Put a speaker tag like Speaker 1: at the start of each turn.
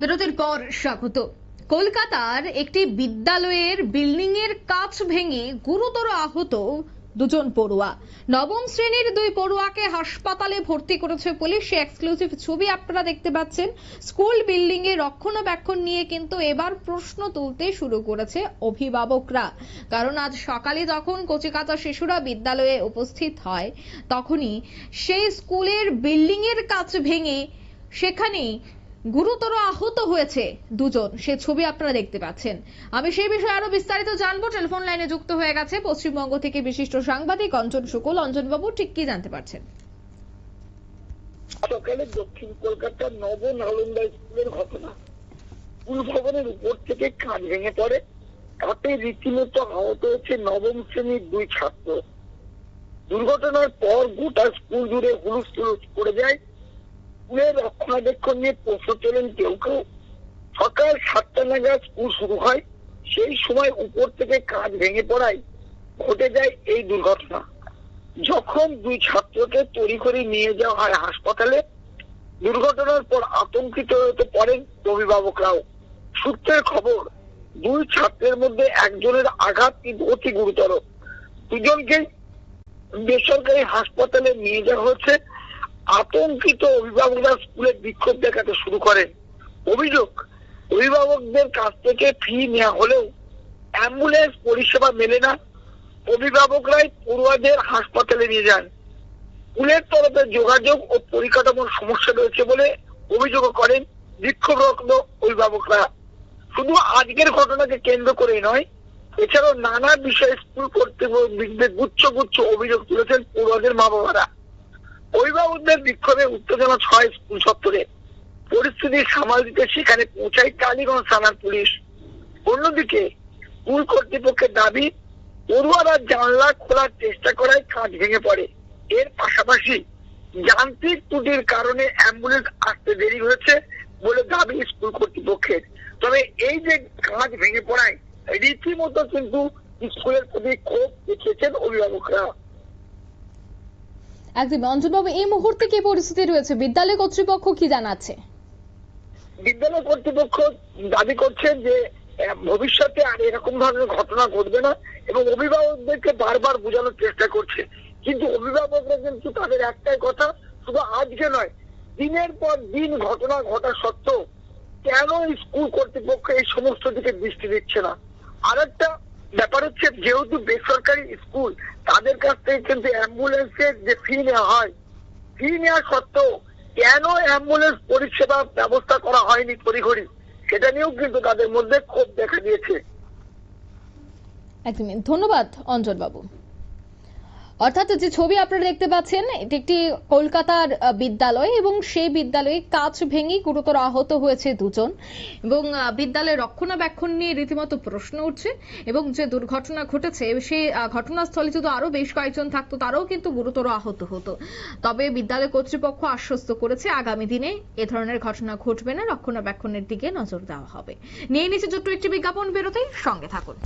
Speaker 1: বিরতির পর স্বাগত। কলকাতার একটি বিদ্যালয়ের বিল্ডিং এর কাঁচ ভেঙে গুরুতর আহত দুজন পড়ুয়া। নবম শ্রেণীর দুই পড়ুয়াকে হাসপাতালে ভর্তি করেছে পুলিশ। এক্সক্লুসিভ ছবি আপনারা দেখতে পাচ্ছেন। স্কুল বিল্ডিং এর রক্ষণাবেক্ষণ নিয়ে কিন্তু এবার প্রশ্ন তুলতে শুরু করেছে অভিভাবকরা। কারণ আজ সকালে যখন কচিকাঁচা শিশুরা বিদ্যালয়ে উপস্থিত হয় তখনই সেই স্কুলের বিল্ডিং এর কাঁচ ভেঙে সেখানেই গুরুতর আহত হয়েছে দুজন। সে ছবি আপনারা দেখতে পাচ্ছেন। আমি সেই বিষয়ে আরো বিস্তারিত জানবো। টেলিফোন লাইনে যুক্ত হয়ে গেছে পশ্চিমবঙ্গ থেকে বিশিষ্ট সাংবাদিক অঞ্জন শুকুল। অঞ্জন বাবু, ঠিক কি জানতে পারছেন?
Speaker 2: সকালে দক্ষিণ কলকাতার নবম নালন্দা স্কুলের ঘটনা। স্কুল ভবনের উপর থেকে কাঁচ ভেঙে পড়ে, তাতে রীতিমতো আহত হয়েছে নবম শ্রেণীর দুই ছাত্র। দুর্ঘটনার পর গোটা স্কুল জুড়ে হুলস্থুল পড়ে যায়। স্কুলের রক্ষণাবেক্ষণ নিয়ে প্রশ্ন তোলেন কেউ কেউ। সকাল 7টা নাগাদ স্কুল শুরু হয়, সেই সময় উপর থেকে কাঁচ ভেঙে পড়ায় ঘটে যায় এই দুর্ঘটনা। যখন দুই ছাত্রকে তড়িঘড়ি নিয়ে যাওয়া হয় হাসপাতালে, দুর্ঘটনার পর আতঙ্কিত হতে পারেন অভিভাবকরাও। সূত্রের খবর, দুই ছাত্রের মধ্যে একজনের আঘাত অতি গুরুতর। দুজনকে বেসরকারি হাসপাতালে নিয়ে যাওয়া হচ্ছে। আতঙ্কিত অভিভাবকরা স্কুলে বিক্ষোভ দেখাতে শুরু করেন। অভিযোগ, অভিভাবকদের কাছ থেকে ফি নেওয়া হলেও অ্যাম্বুলেন্স পরিষেবা মেলে না। অভিভাবকরাই পড়ুয়াদের হাসপাতালে নিয়ে যান। স্কুলের তরফে যোগাযোগ ও পরিকাঠামোর সমস্যা রয়েছে বলে অভিযোগ করেন বিক্ষোভরত অভিভাবকরা। শুধু আজকের ঘটনাকে কেন্দ্র করে নয়, এছাড়াও নানা বিষয়ে স্কুল কর্তৃপক্ষের গুচ্ছ গুচ্ছ অভিযোগ তুলেছেন পড়ুয়াদের মা বাবারা। অভিভাবকদের বিক্ষোভে উত্তেজনা ছয় স্কুল চত্বরে। পরিস্থিতি সামাল দিতে সেখানে পৌঁছায় টালিগঞ্জ থানার পুলিশ। অন্যদিকে স্কুল কর্তৃপক্ষের দাবি, পড়ুয়ারা জানলা খোলার চেষ্টা করায় কাঁচ ভেঙে পড়ে। এর পাশাপাশি যান্ত্রিক ত্রুটির কারণে অ্যাম্বুলেন্স আসতে দেরি হয়েছে বলে দাবি স্কুল কর্তৃপক্ষের। তবে এই যে কাঁচ ভেঙে পড়ায় রীতিমতো কিন্তু স্কুলের প্রতি ক্ষোভ দেখিয়েছেন অভিভাবকরা।
Speaker 1: একদম। অঞ্জনবাবু, এই মুহূর্তে কি পরিস্থিতি রয়েছে? বিদ্যালয় কর্তৃপক্ষ কি জানাচ্ছে?
Speaker 2: বিদ্যালয় কর্তৃপক্ষ দাবি করছেন যে ভবিষ্যতে আর এরকম ধরনের ঘটনা ঘটবে না এবং অভিভাবকদেরকে বারবার বোঝানোর চেষ্টা করছে। কিন্তু অভিভাবকরা কিন্তু তাদের একটাই কথা, শুধু আজকে নয়, দিনের পর দিন ঘটনা ঘটা সত্ত্বেও কেন স্কুল কর্তৃপক্ষ এই সমস্ত দিকে দৃষ্টি দিচ্ছে না। আর একটা ব্যাপার হচ্ছে, যেহেতু বেসরকারি স্কুল, তাদের কাছ থেকে কিন্তু অ্যাম্বুলেন্সের যে ফি নেওয়া হয়, ফি নেওয়া সত্ত্বেও কেন অ্যাম্বুলেন্স পরিষেবা ব্যবস্থা করা হয়নি তড়িঘড়ি, সেটা নিয়েও কিন্তু তাদের মধ্যে ক্ষোভ দেখা দিয়েছে।
Speaker 1: একদমই। ধন্যবাদ অঞ্জন বাবু। অর্থাৎ যে ছবি আপনারা দেখতে পাচ্ছেন, এটি একটি কলকাতার বিদ্যালয় এবং সেই বিদ্যালয়ে কাঁচ ভেঙে গুরুতর আহত হয়েছে দুজন এবং বিদ্যালয়ের রক্ষণাবেক্ষণ নিয়ে রীতিমতো প্রশ্ন উঠছে। এবং যে দুর্ঘটনা ঘটেছে সেই ঘটনাস্থলে যদি আরো বেশ কয়েকজন থাকতো তারাও কিন্তু গুরুতর আহত হতো। তবে বিদ্যালয় কর্তৃপক্ষ আশ্বস্ত করেছে আগামী দিনে এ ধরনের ঘটনা ঘটবে না, রক্ষণাবেক্ষণের দিকে নজর দেওয়া হবে। নিয়ে নিচ্ছে ছোট্ট একটি বিজ্ঞাপন বিরতি, সঙ্গে থাকুন।